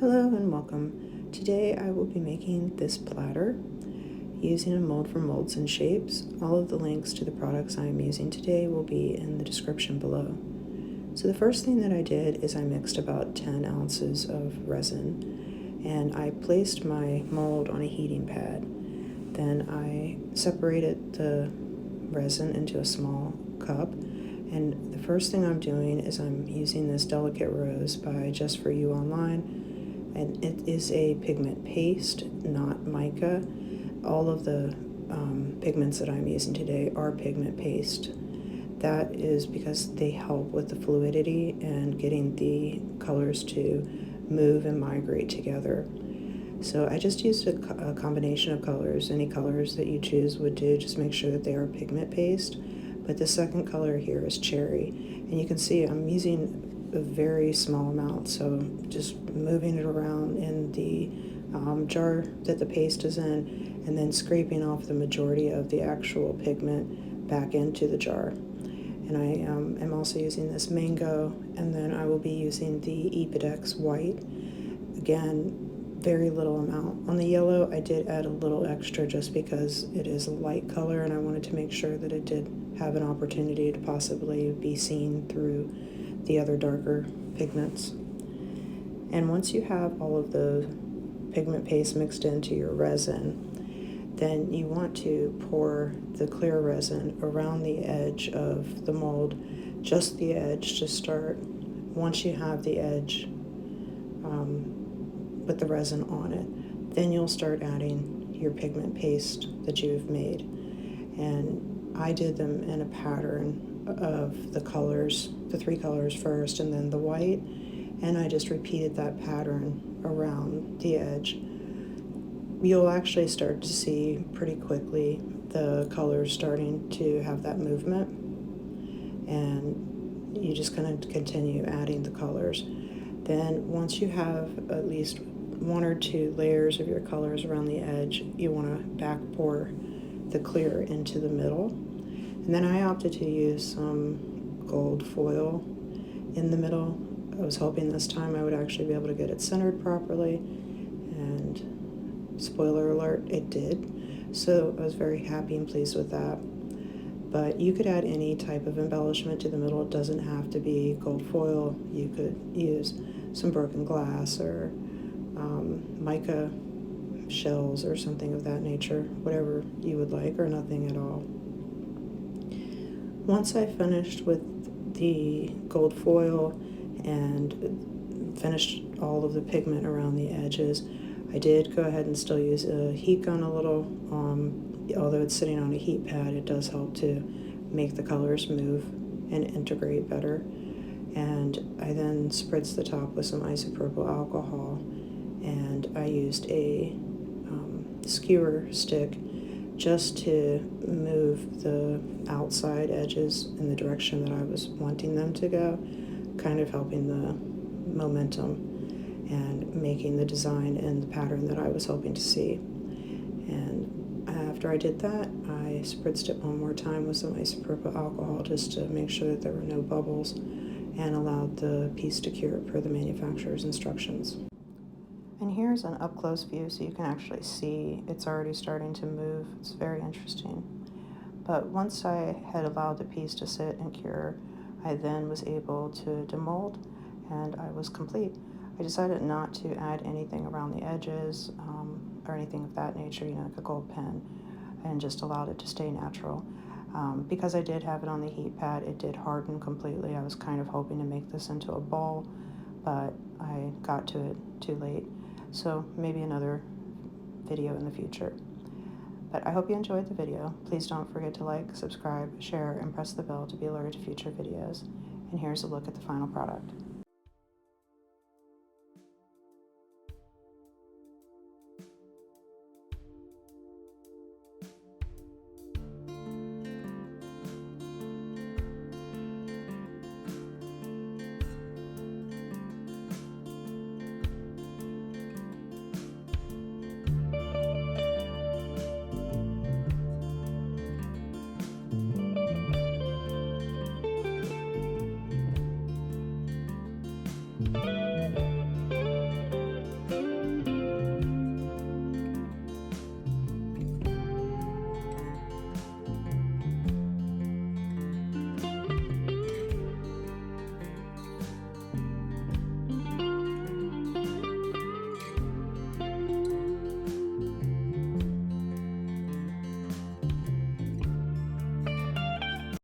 Hello and welcome. Today I will be making this platter using a mold for molds and shapes. All of the links to the products I am using today will be in the description below. So the first thing that I did is I mixed about 10 ounces of resin and I placed my mold on a heating pad. Then I separated the resin into a small cup, and the first thing I'm doing is I'm using this Delicate Rose by Just For You Online. And it is a pigment paste, not mica. All of the pigments that I'm using today are pigment paste. That is because they help with the fluidity and getting the colors to move and migrate together. So I just used a combination of colors. Any colors that you choose would do. Just make sure that they are pigment paste. But the second color here is cherry. And you can see I'm using a very small amount, so just moving it around in the jar that the paste is in, and then scraping off the majority of the actual pigment back into the jar. And I am also using this mango, and then I will be using the Epidex white. Again, very little amount. On the yellow, I did add a little extra just because it is a light color, and I wanted to make sure that it did have an opportunity to possibly be seen through the other darker pigments. And once you have all of the pigment paste mixed into your resin, then you want to pour the clear resin around the edge of the mold, just the edge to start. Once you have the edge with the resin on it, then you'll start adding your pigment paste that you've made. And I did them in a pattern of the colors, the three colors first and then the white, and I just repeated that pattern around the edge. You'll actually start to see pretty quickly the colors starting to have that movement, and you just kind of continue adding the colors. Then once you have at least one or two layers of your colors around the edge, you want to back pour the clear into the middle. And then I opted to use some gold foil in the middle. I was hoping this time I would actually be able to get it centered properly, and spoiler alert, it did. So I was very happy and pleased with that. But you could add any type of embellishment to the middle. It doesn't have to be gold foil. You could use some broken glass or mica shells or something of that nature, whatever you would like, or nothing at all. Once I finished with the gold foil and finished all of the pigment around the edges, I did go ahead and still use a heat gun a little. Although it's sitting on a heat pad, it does help to make the colors move and integrate better. And I then spritzed the top with some isopropyl alcohol, and I used a skewer stick just to move the outside edges in the direction that I was wanting them to go, kind of helping the momentum and making the design and the pattern that I was hoping to see. And after I did that, I spritzed it one more time with some isopropyl alcohol just to make sure that there were no bubbles, and allowed the piece to cure per the manufacturer's instructions. And here's an up-close view so you can actually see it's already starting to move. It's very interesting. But once I had allowed the piece to sit and cure, I then was able to demold, and I was complete. I decided not to add anything around the edges or anything of that nature, like a gold pen, and just allowed it to stay natural. Because I did have it on the heat pad, it did harden completely. I was kind of hoping to make this into a ball, but I got to it too late. So maybe another video in the future. But I hope you enjoyed the video. Please don't forget to like, subscribe, share, and press the bell to be alerted to future videos. And here's a look at the final product.